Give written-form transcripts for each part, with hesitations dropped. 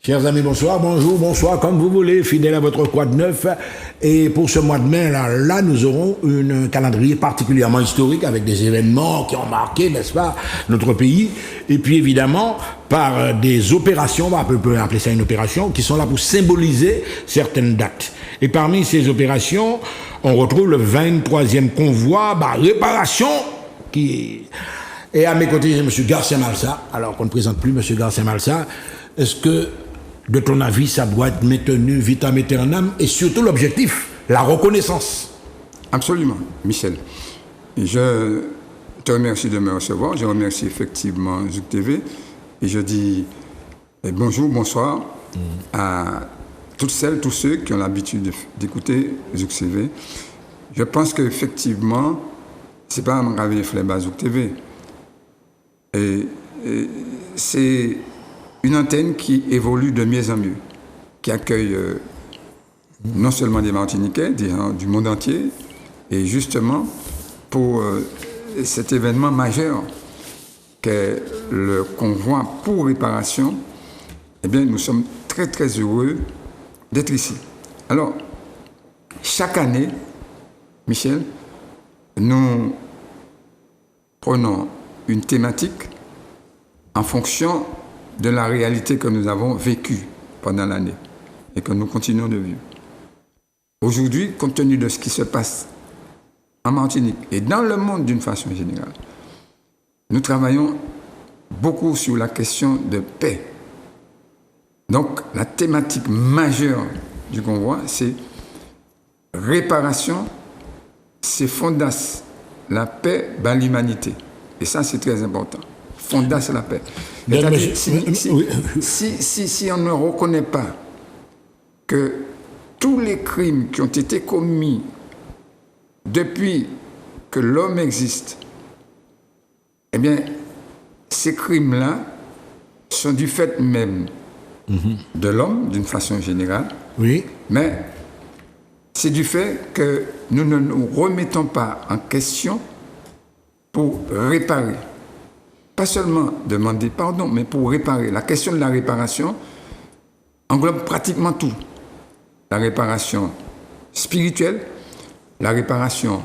Chers amis, bonsoir, bonjour, bonsoir, comme vous voulez, fidèle à votre Quoi de Neuf. Et pour ce mois de mai, là, nous aurons un calendrier particulièrement historique avec des événements qui ont marqué, n'est-ce pas, notre pays. Et puis évidemment, par des opérations, on peut appeler ça une opération, qui sont là pour symboliser certaines dates. Et parmi ces opérations, on retrouve le 23e convoi, réparation, qui... Et à mes côtés, j'ai M. Garcia Malsa, alors qu'on ne présente plus M. Garcia Malsa. Est-ce que, de ton avis, ça doit être maintenu vitam aeternam et surtout l'objectif, la reconnaissance? Absolument, Michel. Je te remercie de me recevoir. Je remercie effectivement Zouk TV. Et je dis bonjour, bonsoir à toutes celles, tous ceux qui ont l'habitude d'écouter Zouk TV. Je pense qu'effectivement, ce n'est pas un ravi flemme à Zouk TV. Et c'est une antenne qui évolue de mieux en mieux, qui accueille non seulement des Martiniquais, du monde entier, et justement pour cet événement majeur qu'est le convoi pour réparation, eh bien, nous sommes très très heureux d'être ici. Alors, chaque année, Michel, nous prenons une thématique en fonction de la réalité que nous avons vécue pendant l'année et que nous continuons de vivre. Aujourd'hui, compte tenu de ce qui se passe en Martinique et dans le monde d'une façon générale, nous travaillons beaucoup sur la question de paix. Donc, la thématique majeure du convoi, c'est réparation, c'est fondas, la paix dans l'humanité. Et ça, c'est très important. Fondas la paix. Si on ne reconnaît pas que tous les crimes qui ont été commis depuis que l'homme existe, eh bien, ces crimes-là sont du fait même de l'homme, d'une façon générale, oui. Mais c'est du fait que nous ne nous remettons pas en question pour réparer. Pas seulement demander pardon, mais pour réparer. La question de la réparation englobe pratiquement tout. La réparation spirituelle, la réparation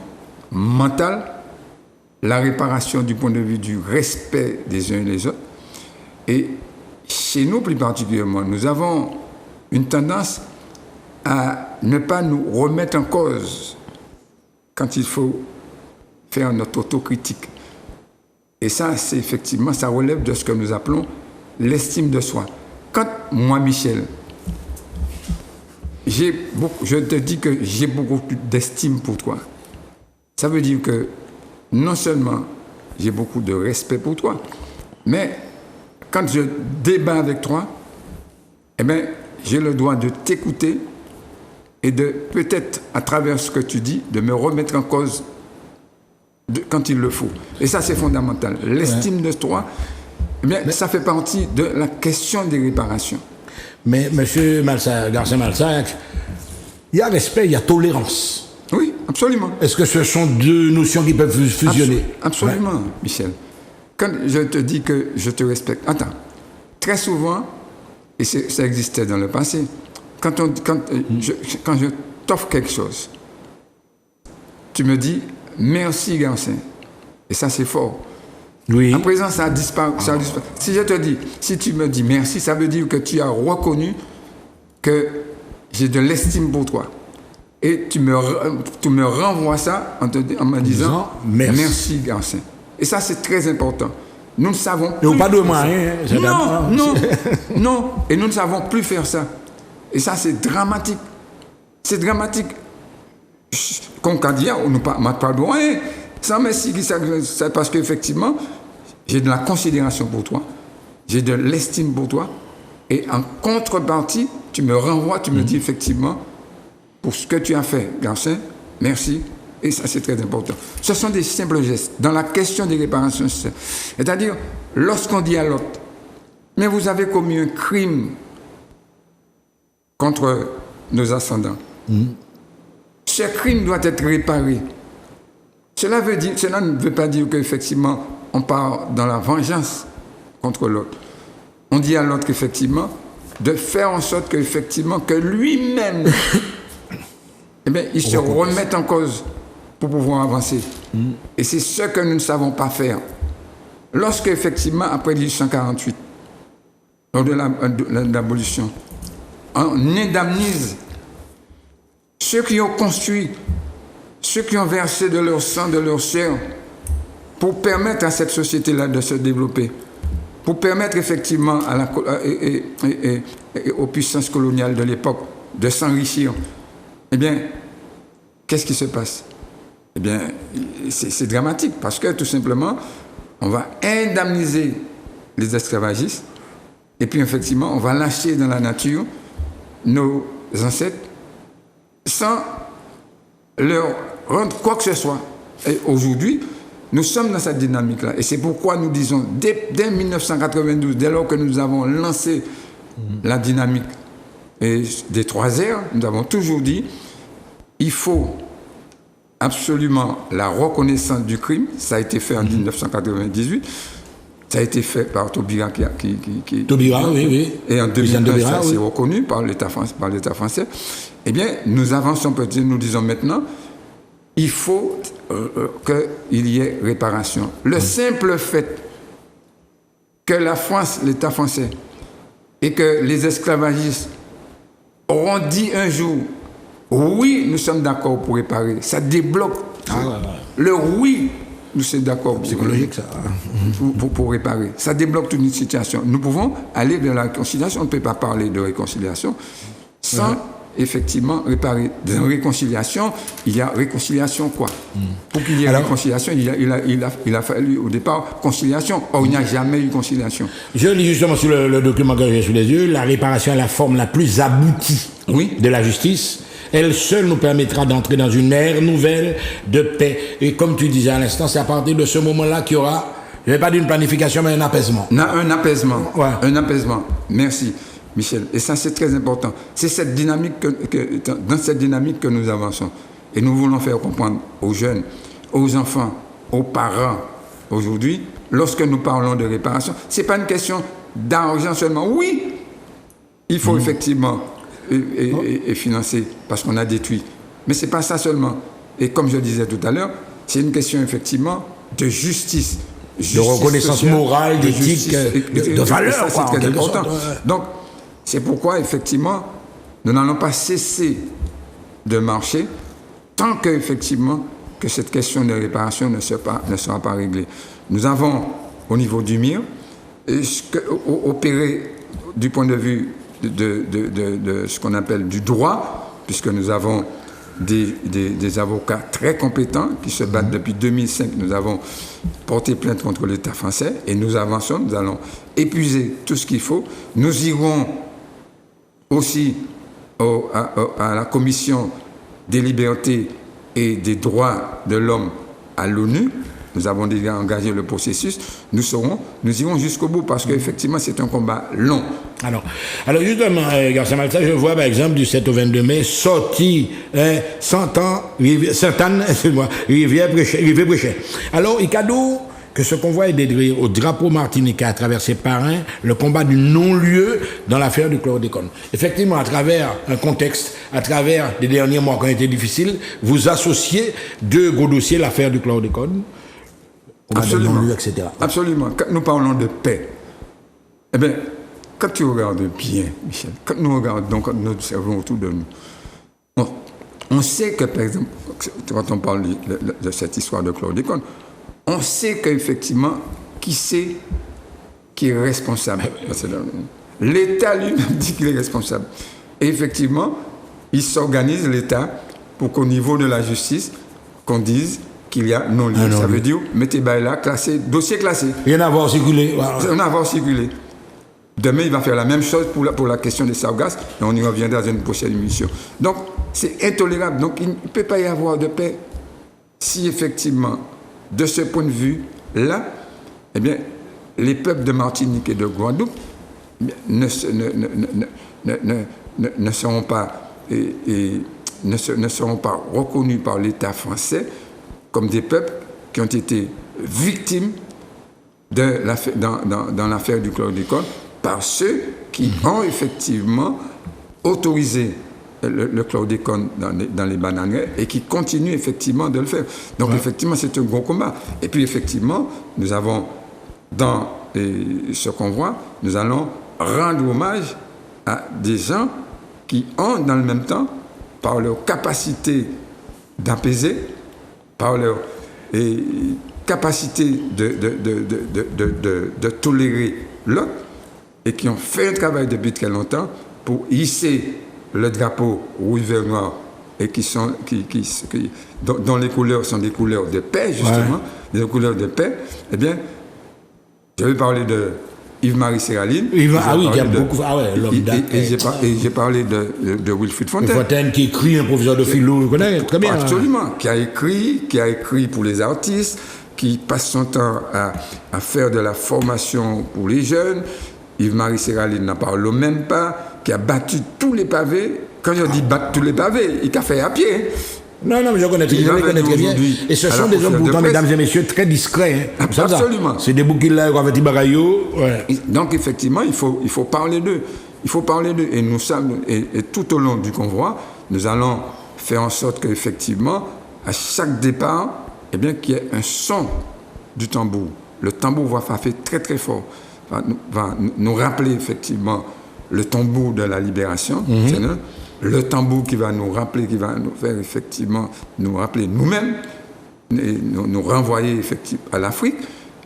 mentale, la réparation du point de vue du respect des uns et des autres. Et chez nous, plus particulièrement, nous avons une tendance à ne pas nous remettre en cause quand il faut faire notre autocritique. Et ça, c'est effectivement, ça relève de ce que nous appelons l'estime de soi. Quand moi, Michel, je te dis que j'ai beaucoup plus d'estime pour toi, ça veut dire que non seulement j'ai beaucoup de respect pour toi, mais quand je débat avec toi, eh bien, j'ai le droit de t'écouter et de, peut-être, à travers ce que tu dis, de me remettre en cause quand il le faut. Et ça, c'est fondamental. L'estime de toi, eh bien, ça fait partie de la question des réparations. Mais, M. Garcia Malsa, il y a respect, il y a tolérance. Oui, absolument. Est-ce que ce sont deux notions qui peuvent fusionner? Absolument, Michel. Quand je te dis que je te respecte, attends, très souvent, et ça existait dans le passé, quand je t'offre quelque chose, tu me dis merci, Garcin. Et ça, c'est fort. Oui. À présent, ça a disparu. Si je te dis, si tu me dis merci, ça veut dire que tu as reconnu que j'ai de l'estime pour toi. Et tu me renvoies ça en me disant merci, Garcin. Et ça, c'est très important. Nous ne savons plus. Pas de moi, hein? Non. Et nous ne savons plus faire ça. Et ça, c'est dramatique. C'est dramatique. Comme quand dit, on ne m'a pas de rien. Sans merci, c'est parce qu'effectivement, j'ai de la considération pour toi. J'ai de l'estime pour toi. Et en contrepartie, tu me renvoies, tu me dis effectivement, pour ce que tu as fait, Garcin, merci. Et ça, c'est très important. Ce sont des simples gestes. Dans la question des réparations, c'est-à-dire, lorsqu'on dit à l'autre, mais vous avez commis un crime contre nos ascendants. Ce crime doit être réparé. Cela ne veut pas dire qu'effectivement, on part dans la vengeance contre l'autre. On dit à l'autre qu'effectivement, de faire en sorte qu'effectivement, que lui-même, eh bien, il se remette en cause pour pouvoir avancer. Et c'est ce que nous ne savons pas faire. Lorsque, effectivement, après 1848, lors de l'abolition, on indemnise ceux qui ont construit, ceux qui ont versé de leur sang, de leur chair, pour permettre à cette société-là de se développer, pour permettre effectivement aux puissances coloniales de l'époque de s'enrichir. Eh bien, qu'est-ce qui se passe? Eh bien, c'est dramatique, parce que tout simplement, on va indemniser les esclavagistes, et puis effectivement, on va lâcher dans la nature nos ancêtres sans leur rendre quoi que ce soit. Et aujourd'hui, nous sommes dans cette dynamique-là. Et c'est pourquoi nous disons, dès 1992, dès lors que nous avons lancé la dynamique des 3 ères, nous avons toujours dit, il faut absolument la reconnaissance du crime. Ça a été fait en 1998. Ça a été fait par Taubira Taubira, oui. Et en 2001, ça s'est reconnu par l'État français. Eh bien, nous avançons petit, nous disons maintenant, il faut qu'il y ait réparation. Le simple fait que la France, l'État français, et que les esclavagistes auront dit un jour, oui, nous sommes d'accord pour réparer, ça débloque. Le oui, nous sommes d'accord. Psychologique, ça. Pour réparer. Ça débloque toute une situation. Nous pouvons aller vers la réconciliation. On ne peut pas parler de réconciliation sans effectivement réparer. Dans réconciliation, il y a réconciliation quoi? Pour qu'il y ait réconciliation, il a fallu au départ conciliation. Or, il n'y a jamais eu conciliation. Je lis justement sur le document que j'ai sous les yeux, la réparation est la forme la plus aboutie de la justice. Elle seule nous permettra d'entrer dans une ère nouvelle de paix. Et comme tu disais à l'instant, c'est à partir de ce moment-là qu'il y aura, je ne vais pas dire une planification, mais un apaisement. Un apaisement. Ouais. Un apaisement. Merci, Michel. Et ça, c'est très important. C'est cette dynamique dans cette dynamique que nous avançons. Et nous voulons faire comprendre aux jeunes, aux enfants, aux parents, aujourd'hui, lorsque nous parlons de réparation, ce n'est pas une question d'argent seulement. Oui, il faut effectivement... Et financer parce qu'on a détruit. Mais ce n'est pas ça seulement. Et comme je disais tout à l'heure, c'est une question effectivement de justice. De reconnaissance sociale, morale, d'éthique, de valeur. Ça, c'est très important. Donc, c'est pourquoi effectivement, nous n'allons pas cesser de marcher tant qu'effectivement que cette question de réparation ne sera pas réglée. Nous avons, au niveau du MIR, opéré du point de vue de ce qu'on appelle du droit, puisque nous avons des avocats très compétents qui se battent depuis 2005. Nous avons porté plainte contre l'État français et nous avançons, nous allons épuiser tout ce qu'il faut. Nous irons aussi à la Commission des libertés et des droits de l'homme à l'ONU. Nous avons déjà engagé le processus. Nous irons jusqu'au bout parce qu'effectivement, c'est un combat long. Alors justement, Garcia Malta, je vois par exemple du 7 au 22 mai, sorti 100 ans, Sainte-Anne, Rivière Bréchet. Alors, il cadeau que ce convoi est dédié au drapeau martiniquais à travers ses parrains, le combat du non-lieu dans l'affaire du chlordécone. Effectivement, à travers un contexte, à travers les derniers mois qui ont été difficiles, vous associez 2 gros dossiers, l'affaire du chlordécone, absolument, etc. Absolument. Quand nous parlons de paix, eh bien, quand tu regardes bien, Michel, quand nous regardons, quand nous observons autour de nous, on sait que, par exemple, quand on parle de cette histoire de chlordécone, on sait qu'effectivement, qui est responsable. L'État lui-même dit qu'il est responsable. Et effectivement, il s'organise, l'État, pour qu'au niveau de la justice, qu'on dise qu'il y a non-lieu. Ça veut dire, mettez là, classé, dossier classé. Rien à voir circulé. Rien à voir circulé. Demain, il va faire la même chose pour la question des sargasses, et on y reviendra dans une prochaine émission. Donc, c'est intolérable. Donc, il ne peut pas y avoir de paix si, effectivement, de ce point de vue-là, eh bien, les peuples de Martinique et de Guadeloupe ne seront pas reconnus par l'État français comme des peuples qui ont été victimes dans l'affaire du chlordécone, par ceux qui ont effectivement autorisé le chlordécone dans les bananeraies et qui continuent effectivement de le faire. Donc effectivement, c'est un gros combat. Et puis effectivement, nous avons dans ce convoi, nous allons rendre hommage à des gens qui ont dans le même temps, par leur capacité d'apaiser, par leur capacité de tolérer l'autre, et qui ont fait un travail depuis très longtemps pour hisser le drapeau rouge, vert, noir, et dont les couleurs sont des couleurs de paix, justement, des couleurs de paix. Eh bien, je vais parler de Yves-Marie Séraline. Il y a beaucoup. L'homme et j'ai parlé de Wilfrid Fontaine. Fontaine qui écrit, un professeur de philo, je connais très bien. Absolument, qui a écrit pour les artistes, qui passe son temps à faire de la formation pour les jeunes. Yves-Marie Séraline n'en parle même pas, qui a battu tous les pavés. Quand je dis battre tous les pavés, il t'a fait à pied. Non, mais je connais très bien. Et ce sont des hommes, pourtant, mesdames et messieurs, très discrets. Hein. Absolument. C'est des bouquins là, avec des bagaillots. Ouais. Donc, effectivement, il faut parler d'eux. Il faut parler d'eux. Et nous sommes, et tout au long du convoi, nous allons faire en sorte qu'effectivement, à chaque départ, eh bien, qu'il y ait un son du tambour. Le tambour va frapper très, très fort. Va nous rappeler, effectivement, le tambour de la libération. Le tambour qui va nous rappeler, qui va nous faire effectivement nous rappeler nous-mêmes, et nous renvoyer effectivement à l'Afrique,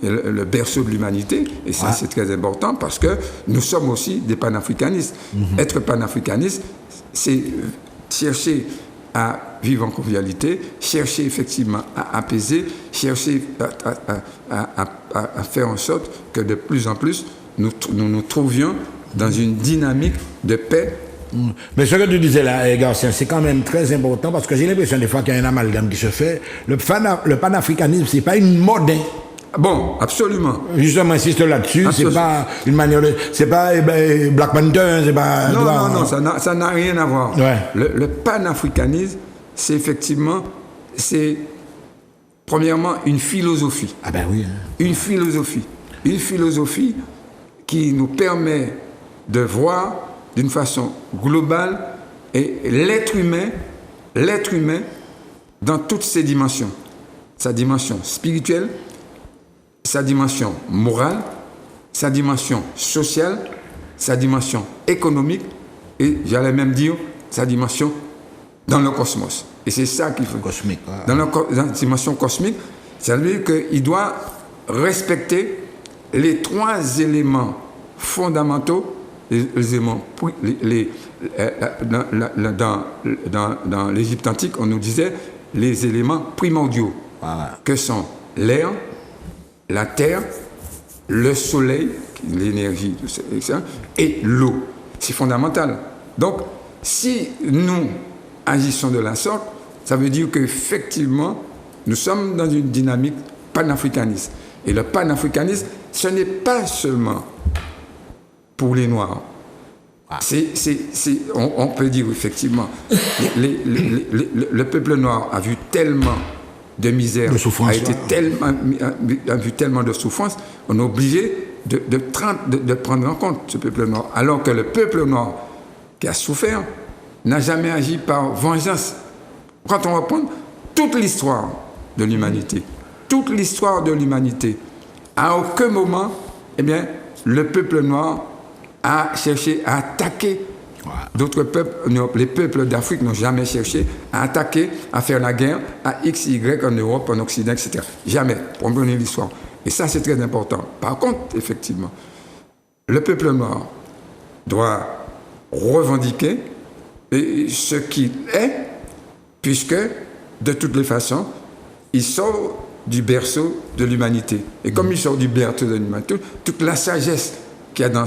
le berceau de l'humanité. Et ça, c'est très important parce que nous sommes aussi des panafricanistes. Être panafricaniste, c'est chercher à vivre en convivialité, chercher effectivement à apaiser, chercher à faire en sorte que de plus en plus, nous trouvions dans une dynamique de paix. Mais ce que tu disais là, Garcien, c'est quand même très important parce que j'ai l'impression des fois qu'il y a un amalgame qui se fait. Le panafricanisme, c'est pas une mode. Bon, absolument. Justement, insiste là-dessus, c'est pas une manière de... C'est pas Black Panther, c'est pas... Non, ça n'a rien à voir. Ouais. Le panafricanisme, c'est effectivement, c'est premièrement une philosophie. Ah ben oui. Hein. Une philosophie qui nous permet de voir d'une façon globale et l'être humain dans toutes ses dimensions. Sa dimension spirituelle, sa dimension morale, sa dimension sociale, sa dimension économique et, j'allais même dire, sa dimension dans le cosmos. Et c'est ça qu'il faut. Cosmique. Dans la dimension cosmique, ça veut dire qu'il doit respecter les trois éléments fondamentaux, les éléments, dans l'Égypte antique, on nous disait les éléments primordiaux, que sont l'air, la terre, le soleil, l'énergie, et l'eau. C'est fondamental. Donc, si nous agissons de la sorte, ça veut dire qu'effectivement, nous sommes dans une dynamique panafricaniste. Et le panafricanisme, ce n'est pas seulement pour les Noirs. On peut dire effectivement, le peuple noir a vu tellement de misère, a vu tellement de souffrance, on est obligé de prendre en compte ce peuple noir. Alors que le peuple noir qui a souffert n'a jamais agi par vengeance. Quand on reprend toute l'histoire de l'humanité, à aucun moment, eh bien, le peuple noir a cherché à attaquer d'autres peuples. Les peuples d'Afrique n'ont jamais cherché à attaquer, à faire la guerre à X, Y en Europe, en Occident, etc. Jamais. On connaît l'histoire. Et ça, c'est très important. Par contre, effectivement, le peuple noir doit revendiquer ce qu'il est, puisque, de toutes les façons, il sort du berceau de l'humanité. Et comme il sort du berceau de l'humanité, toute la sagesse qu'il y a dans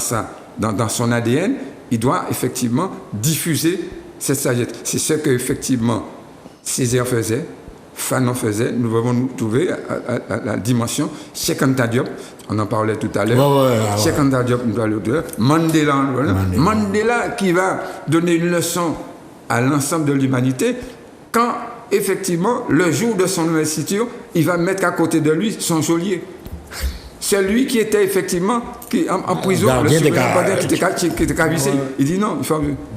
son ADN, il doit effectivement diffuser cette sagesse. C'est ce que effectivement Césaire faisait, Fanon faisait. Nous devons nous trouver à la dimension Cheikh Anta Diop, on en parlait tout à l'heure. Cheikh Anta Diop, nous parlait tout à l'heure. Mandela qui va donner une leçon à l'ensemble de l'humanité quand effectivement le jour de son investiture, il va mettre à côté de lui son geôlier. celui qui était effectivement en prison, le superintendant qui était cavissé, il dit non,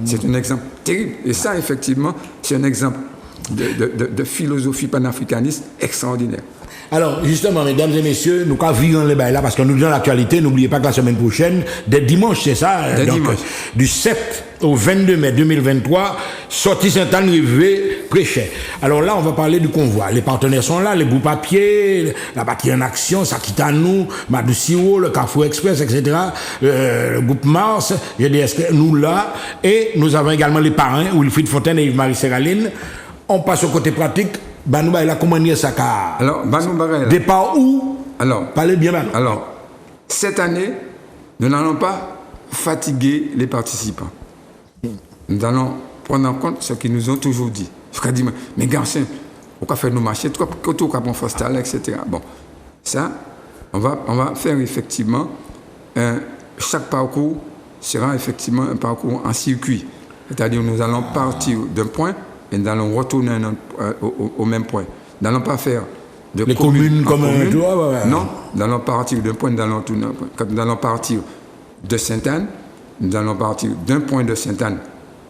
c'est un exemple terrible. Et ça, effectivement, c'est un exemple de philosophie panafricaniste extraordinaire. Alors, justement, mesdames et messieurs, nous avons vu les bails là, parce que nous dans l'actualité, n'oubliez pas que la semaine prochaine, dès dimanche, c'est ça, donc, du 7 au 22 mai 2023, sortie Sainte-Anne rivée prêchait. Alors là, on va parler du convoi. Les partenaires sont là, les bouts papier, la bâtie en action, Sakitano, Madou Siro, le Carrefour Express, etc., le groupe Mars, GDS, nous là, et nous avons également les parrains, Wilfried Fontaine et Yves-Marie Séraline. On passe au côté pratique. Banou Baïla, comment dire ça? Alors, Banou Baïla. Départ où? Alors, parlez bien, Banou. Alors, cette année, nous n'allons pas fatiguer les participants. Nous allons prendre en compte ce qu'ils nous ont toujours dit. Je vais dire, mais garçons, on va faire nos marchés, tout va faire Fostal, etc. Bon, ça, on va faire effectivement, chaque parcours sera effectivement un parcours en circuit. C'est-à-dire, nous allons partir d'un point et nous allons retourner au même point. Nous n'allons pas faire de les communes comme commune. Non, nous allons partir d'un point, nous allons tourner un point. Quand nous allons partir de Sainte-Anne, nous allons partir d'un point de Sainte-Anne,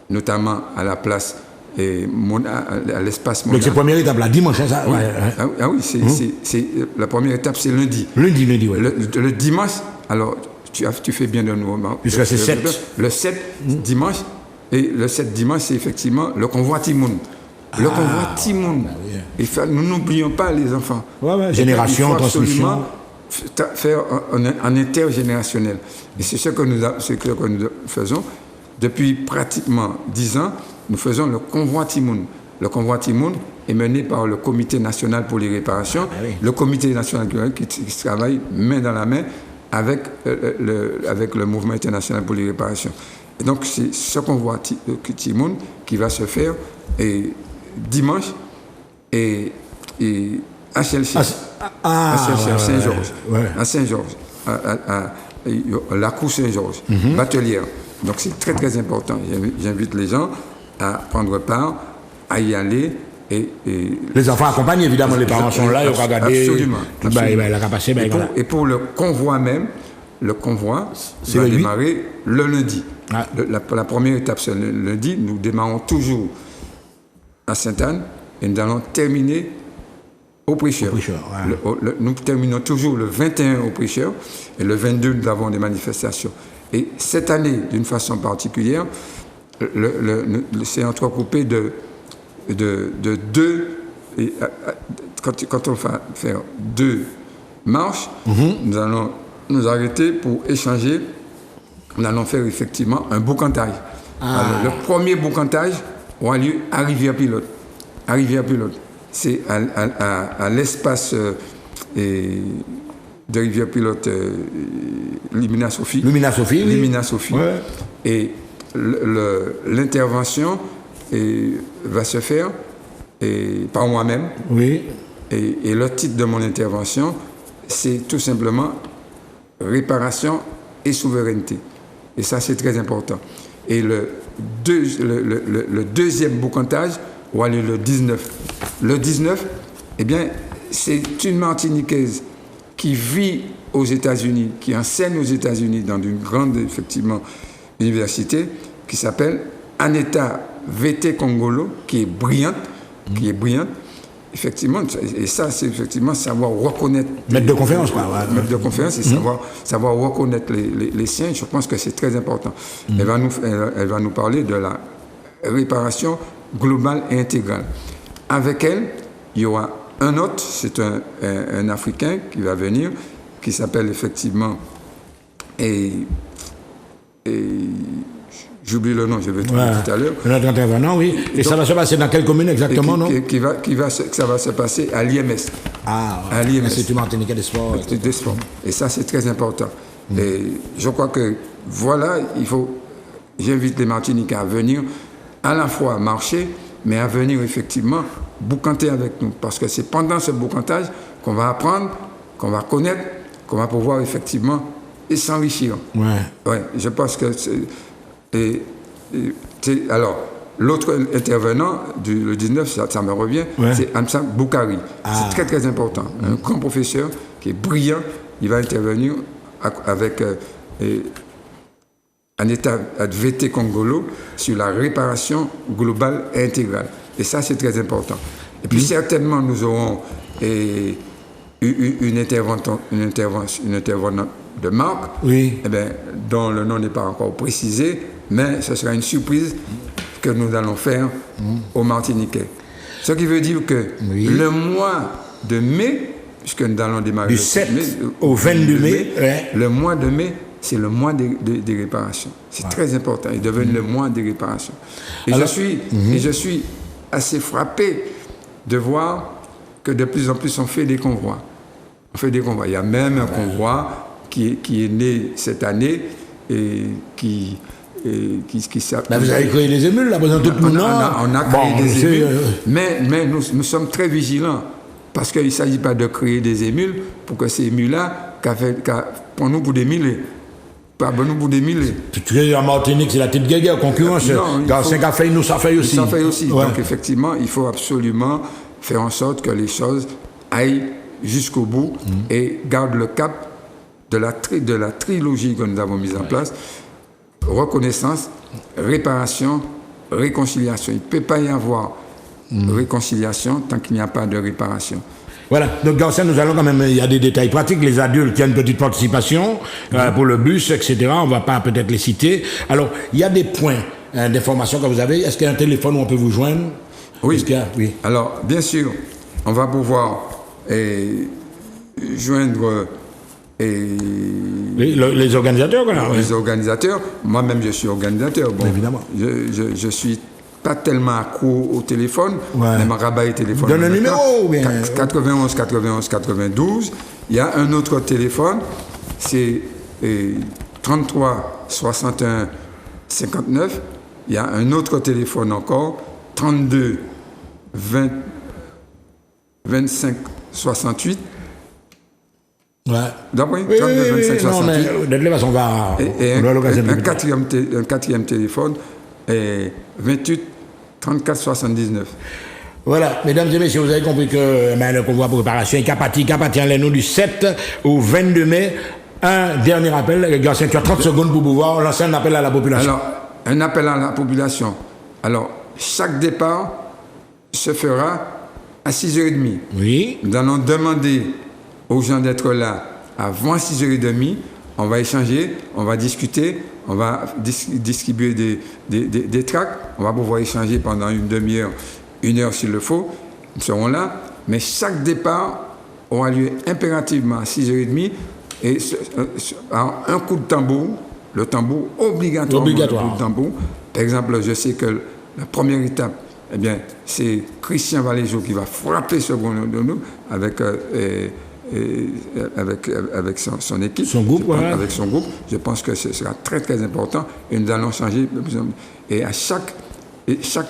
notamment à la place et à l'espace mondial. Donc c'est la première étape, là, dimanche, hein, ça? Oui. Ah oui, c'est la première étape, c'est lundi. Lundi, oui. Le dimanche, alors tu fais bien de nous. Puisque c'est 7. Le 7 dimanche. Et le 7 dimanche, c'est effectivement le convoi Timoun. Le convoi Timoun. Oui. Nous n'oublions pas les enfants. Génération, transmission. Faire en intergénérationnel. Et c'est ce que nous faisons. Depuis pratiquement 10 ans, nous faisons le convoi Timoun. Le convoi Timoun est mené par le Comité national pour les réparations. Le Comité national qui travaille main dans la main avec le mouvement international pour les réparations. Et donc, c'est ce convoi Timoun qui va se faire dimanche et à Chelsea, à Saint-Georges, à Saint-Georges, à la cour Saint-Georges, Batelière. Donc, c'est très, très important. J'invite les gens à prendre part, à y aller. Et les enfants accompagnent, évidemment, les parents sont là, ils vont regarder. Absolument. Et pour le convoi même, le convoi va démarrer le lundi. La première étape, c'est le lundi. Nous démarrons toujours à Sainte-Anne et nous allons terminer au Prêcheur. Nous terminons toujours le 21 au Prêcheur et le 22, nous avons des manifestations. Et cette année, d'une façon particulière, c'est entrecoupé de deux. Quand on va faire 2 marches, nous allons nous arrêter pour échanger. Nous allons faire effectivement un boucantage. Alors, le premier boucantage aura lieu à Rivière-Pilote. À Rivière-Pilote, c'est à l'espace de Rivière-Pilote, Limina Sophie. Ouais. Et l'intervention va se faire par moi-même. Oui. Et le titre de mon intervention, c'est tout simplement réparation et souveraineté. Et ça, c'est très important. Et le deuxième boucantage aura lieu le 19. Le 19, eh bien, c'est une Martiniquaise qui vit aux États-Unis, qui enseigne aux États-Unis dans une grande, effectivement, université, qui s'appelle Aneta Vete Kongolo, qui est brillante, effectivement, et ça, c'est effectivement savoir reconnaître... Maître de conférence, quoi. Maître de conférence, c'est savoir reconnaître les siens. Je pense que c'est très important. Elle va nous parler de la réparation globale et intégrale. Avec elle, il y aura un autre, c'est un Africain qui va venir, qui s'appelle effectivement... J'oublie le nom, je vais trouver tout à l'heure. Notre intervenant, oui. Et donc, ça va se passer dans quelle commune exactement, non? Ça va se passer à l'IMS. À l'IMS. L'Institut Martiniquais des Sports. Des Sports. Et ça, c'est très important. Et je crois que, voilà, j'invite les Martiniquais à venir à la fois marcher, mais à venir effectivement boucanter avec nous. Parce que c'est pendant ce boucantage qu'on va apprendre, qu'on va connaître, qu'on va pouvoir effectivement s'enrichir. Ouais, je pense que... alors, l'autre intervenant, le 19, ça me revient, c'est Amsa Boukari. C'est très, très important. Un grand professeur qui est brillant il va intervenir avec un État VT Congolo sur la réparation globale et intégrale. Et ça, c'est très important. Et puis, certainement, nous aurons une intervenante de marque, dont le nom n'est pas encore précisé, mais ce sera une surprise que nous allons faire aux Martiniquais. Ce qui veut dire que le mois de mai, puisque nous allons démarrer du 7 au 22 mai, le mois de mai, c'est le mois des réparations. C'est très important. Il devient le mois des réparations. Et je suis assez frappé de voir que de plus en plus on fait des convois. Il y a même un convoi qui est né cette année et qui s'appelle... Vous avez créé les émules, là, tout le monde. On a créé des émules, mais nous sommes très vigilants parce qu'il ne s'agit pas de créer des émules pour que ces émules-là, pour nous pour des milliers. Pas pour nous pour des milliers. Tu es en Martinique, c'est la petite guerre, concurrence. Dans 5 cafés, nous, ça fait aussi. Ça fait aussi. Donc, effectivement, il faut absolument faire en sorte que les choses aillent jusqu'au bout et gardent le cap de la trilogie que nous avons mise en place. Reconnaissance, réparation, réconciliation. Il ne peut pas y avoir réconciliation tant qu'il n'y a pas de réparation. Voilà, donc dans ça, nous allons quand même, il y a des détails pratiques. Les adultes, il y a une petite participation pour le bus, etc. On ne va pas peut-être les citer. Alors, il y a des points d'information que vous avez. Est-ce qu'il y a un téléphone où on peut vous joindre? Oui. Alors, bien sûr, on va pouvoir joindre les organisateurs. Les organisateurs. Moi-même, je suis organisateur. Bon, évidemment. Je suis pas tellement accro au téléphone, mais ma rabat est téléphone. Donne un numéro bien. 91 91 92. Il y a un autre téléphone, c'est 33 61 59. Il y a un autre téléphone encore, 32 20 25 68. Ouais. D'après 32 25 68. Non, mais de toute façon, on va un quatrième téléphone est 28 34 79. Voilà, mesdames et messieurs, vous avez compris que le convoi pour réparation est capati en l'année du 7 au 22 mai. Un dernier appel, Garcin, tu as 30 secondes pour pouvoir lancer un appel à la population. Alors, un appel à la population. Alors, chaque départ se fera à 6h30. Oui. Nous allons demander aux gens d'être là avant 6h30. On va échanger, on va discuter, on va distribuer des tracts, on va pouvoir échanger pendant une demi-heure, 1 heure s'il le faut. Nous serons là, mais chaque départ aura lieu impérativement à 6h30 et un coup de tambour, le tambour obligatoire. Le coup de tambour. Par exemple, je sais que la première étape, c'est Christian Valéjo qui va frapper ce gros de nous avec son équipe, avec son groupe. Je pense que ce sera très très important et nous allons changer. Et à chaque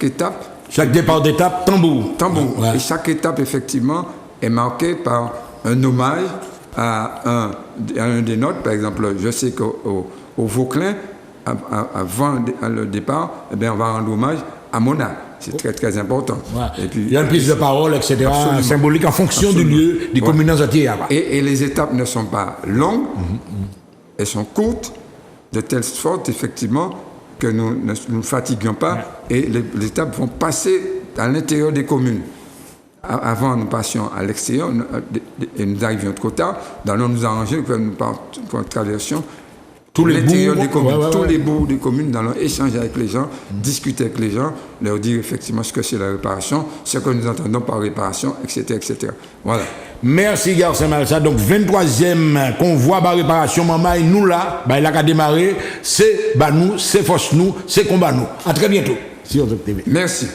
étape, chaque départ d'étape, tambour. Et chaque étape effectivement est marquée par un hommage à un des nôtres. Par exemple, je sais qu'au Vauclin, avant le départ, on va rendre hommage à Mona. C'est très très important. Et puis, il y a une prise de parole, etc., symbolique en fonction du lieu, des communes entières. Et les étapes ne sont pas longues, elles sont courtes, de telle sorte, effectivement, que nous ne nous fatiguons pas et les étapes vont passer à l'intérieur des communes. Avant, nous passions à l'extérieur et nous arrivions trop tard. Nous allons nous arranger que nous traversions tous les bouts des communes. Tous les bouts des communes, nous allons échanger avec les gens, discuter avec les gens, leur dire effectivement ce que c'est la réparation, ce que nous entendons par réparation, etc. etc. Voilà. Merci Garcin Malsa. Donc 23e convoi par réparation, maman, et nous là, il a qu'à démarrer, c'est nous, c'est force nous, c'est combat nous. À très bientôt sur Zoc TV. Merci.